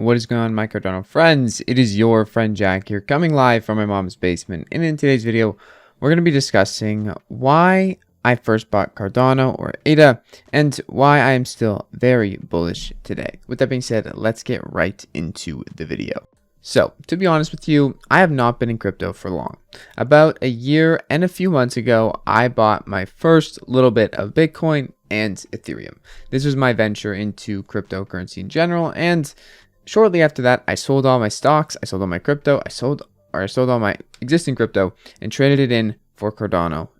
What is going on, my Cardano friends? It is your friend Jack here, coming live from my mom's basement. And in today's video, we're going to be discussing why I first bought Cardano or ADA and why I am still very bullish today. With that being said, let's get right into the video. So, to be honest with you, I have not been in crypto for long. About a year and a few months ago, I bought my first little bit of Bitcoin and Ethereum. This was my venture into cryptocurrency in general, and shortly after that, I sold all my stocks, I sold all my crypto, I sold all my existing crypto and traded it in for Cardano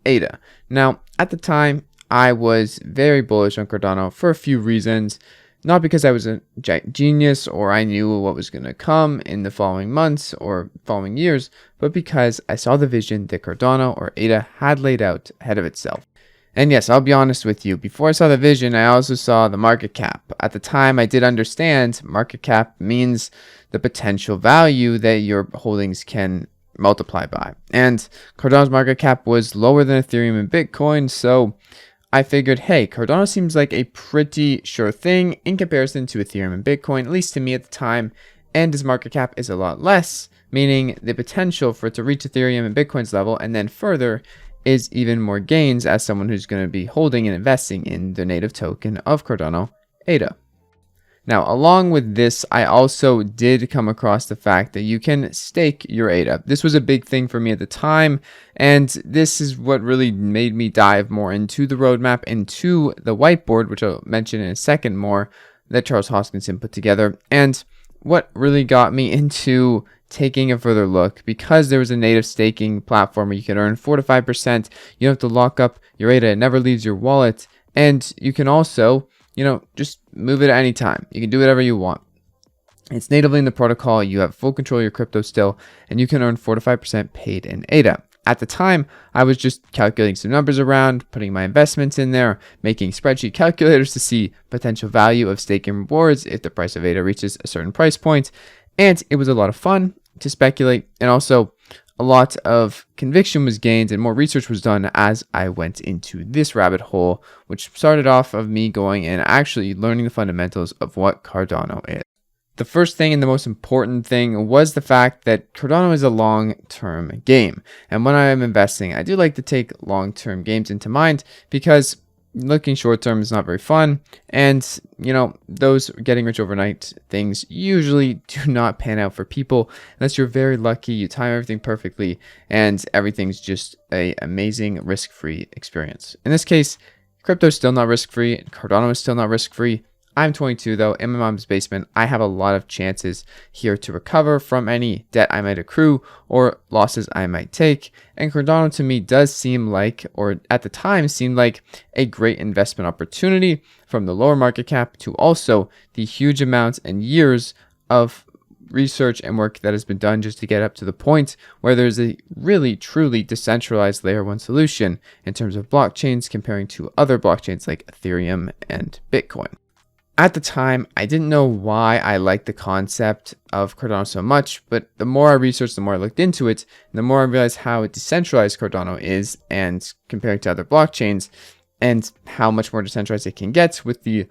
ADA. Now, at the time, I was very bullish on Cardano for a few reasons. Not because I was a genius or I knew what was going to come in the following months or following years, but because I saw the vision that Cardano or ADA had laid out ahead of itself. And yes, I'll be honest with you, before I saw the vision, I also saw the market cap. At the time, I did understand market cap means the potential value that your holdings can multiply by. And Cardano's market cap was lower than Ethereum and Bitcoin, so I figured, hey, Cardano seems like a pretty sure thing in comparison to Ethereum and Bitcoin, at least to me at the time, and its market cap is a lot less, meaning the potential for it to reach Ethereum and Bitcoin's level and then further is even more gains as someone who's going to be holding and investing in the native token of Cardano ADA. Now, along with this, I also did come across the fact that you can stake your ADA. This was a big thing for me at the time, and this is what really made me dive more into the roadmap, into the whiteboard, which I'll mention in a second more, that Charles Hoskinson put together, and what really got me into taking a further look, because there was a native staking platform where you can earn 4 to 5%, you don't have to lock up your ADA, it never leaves your wallet, and you can also just move it at any time. You can do whatever you want. It's natively in the protocol. You have full control of your crypto still, and you can earn 4 to 5% paid in ADA. At the time, I was just calculating some numbers around, putting my investments in there, making spreadsheet calculators to see potential value of staking rewards if the price of ADA reaches a certain price point. And it was a lot of fun to speculate, and also a lot of conviction was gained and more research was done as I went into this rabbit hole, which started off of me going and actually learning the fundamentals of what Cardano is. The first thing and the most important thing was the fact that Cardano is a long-term game. And when I am investing, I do like to take long-term games into mind because looking short-term is not very fun. And, those getting rich overnight things usually do not pan out for people unless you're very lucky, you time everything perfectly, and everything's just an amazing risk-free experience. In this case, crypto is still not risk-free. Cardano is still not risk-free. I'm 22 though, in my mom's basement. I have a lot of chances here to recover from any debt I might accrue or losses I might take. And Cardano to me does seem like, or at the time seemed like, a great investment opportunity from the lower market cap to also the huge amounts and years of research and work that has been done just to get up to the point where there's a really truly decentralized layer 1 solution in terms of blockchains comparing to other blockchains like Ethereum and Bitcoin. At the time, I didn't know why I liked the concept of Cardano so much, but the more I researched, the more I looked into it, and the more I realized how decentralized Cardano is and comparing to other blockchains, and how much more decentralized it can get with the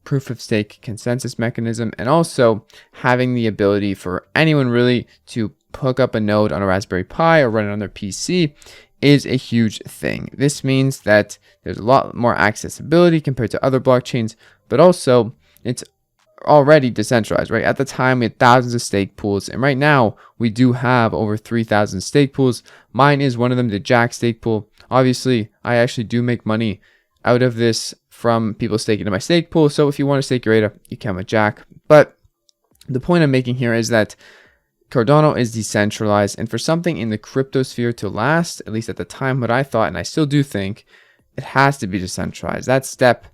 proof of stake consensus mechanism, and also having the ability for anyone really to hook up a node on a Raspberry Pi or run it on their PC is a huge thing. This means that there's a lot more accessibility compared to other blockchains, but also it's already decentralized, right? At the time, we had thousands of stake pools, and right now we do have over 3,000 stake pools. Mine is one of them, the Jack stake pool. Obviously, I actually do make money out of this from people staking to my stake pool, so if you want to stake your ADA, you can with Jack. But the point I'm making here is that Cardano is decentralized, and for something in the crypto sphere to last, at least at the time, what I thought, and I still do think, it has to be decentralized. That step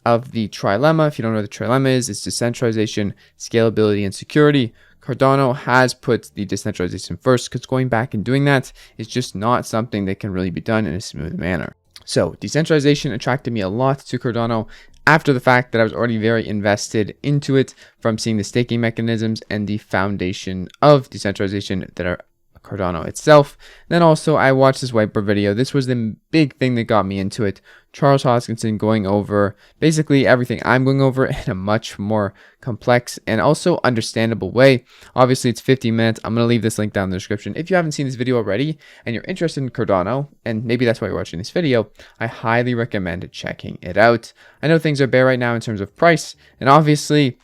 of the trilemma, if you don't know what the trilemma is, it's decentralization, scalability, and security. Cardano has put the decentralization first because going back and doing that is just not something that can really be done in a smooth manner. So decentralization attracted me a lot to Cardano after the fact that I was already very invested into it from seeing the staking mechanisms and the foundation of decentralization that are Cardano itself. Then also I watched this whiteboard video. This was the big thing that got me into it. Charles Hoskinson going over basically everything I'm going over in a much more complex and also understandable way. Obviously it's 50 minutes. I'm going to leave this link down in the description. If you haven't seen this video already and you're interested in Cardano, and maybe that's why you're watching this video, I highly recommend checking it out. I know things are bare right now in terms of price, and obviously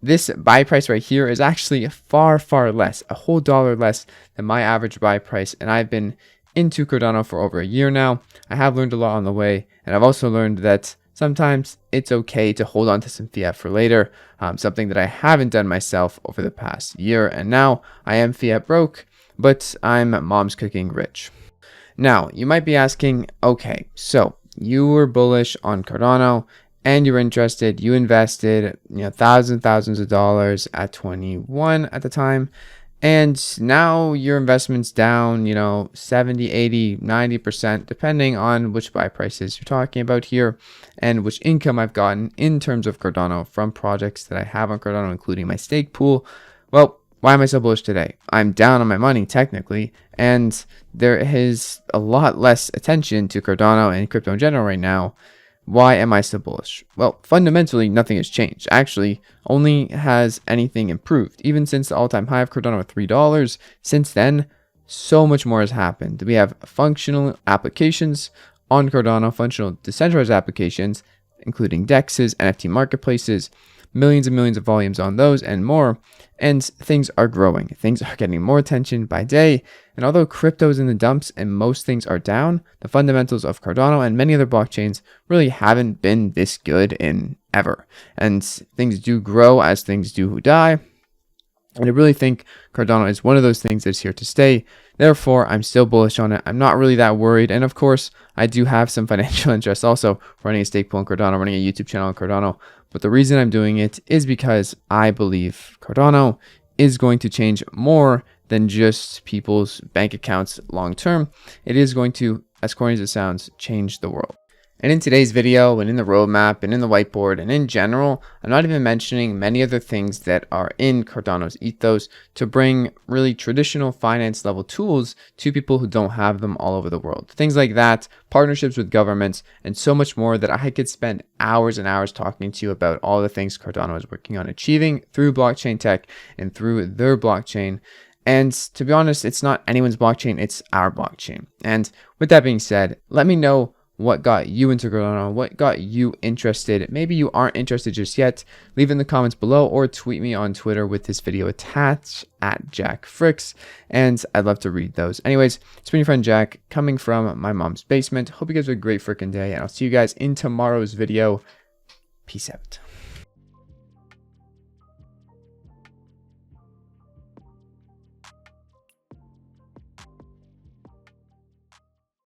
this buy price right here is actually far, far less, a whole dollar less than my average buy price. And I've been into Cardano for over a year now. I have learned a lot on the way. And I've also learned that sometimes it's okay to hold on to some fiat for later, something that I haven't done myself over the past year. And now I am fiat broke, but I'm mom's cooking rich. Now, you might be asking, okay, so you were bullish on Cardano and you're interested, you invested, thousands of dollars at 21 at the time. And now your investment's down, 70, 80, 90%, depending on which buy prices you're talking about here and which income I've gotten in terms of Cardano from projects that I have on Cardano, including my stake pool. Well, why am I so bullish today? I'm down on my money technically, and there is a lot less attention to Cardano and crypto in general right now. Why am I so bullish? Well, fundamentally, nothing has changed. Actually, only has anything improved. Even since the all-time high of Cardano at $3, since then, so much more has happened. We have functional applications on Cardano, functional decentralized applications, including DEXs, NFT marketplaces, millions and millions of volumes on those and more. And things are growing. Things are getting more attention by day. And although crypto is in the dumps and most things are down, the fundamentals of Cardano and many other blockchains really haven't been this good in ever. And things do grow as things do die. And I really think Cardano is one of those things that's here to stay. Therefore, I'm still bullish on it. I'm not really that worried. And of course, I do have some financial interest also running a stake pool on Cardano, running a YouTube channel on Cardano. But the reason I'm doing it is because I believe Cardano is going to change more than just people's bank accounts long term. It is going to, as corny as it sounds, change the world. And in today's video and in the roadmap and in the whiteboard and in general, I'm not even mentioning many other things that are in Cardano's ethos to bring really traditional finance level tools to people who don't have them all over the world. Things like that, partnerships with governments, and so much more that I could spend hours and hours talking to you about all the things Cardano is working on achieving through blockchain tech and through their blockchain. And to be honest, it's not anyone's blockchain, it's our blockchain. And with that being said, let me know what got you into Cardano, what got you interested. Maybe you aren't interested just yet. Leave it in the comments below or tweet me on Twitter with this video attached at JackFricks, and I'd love to read those. Anyways, it's been your friend Jack coming from my mom's basement. Hope you guys have a great freaking day, and I'll see you guys in tomorrow's video. Peace out.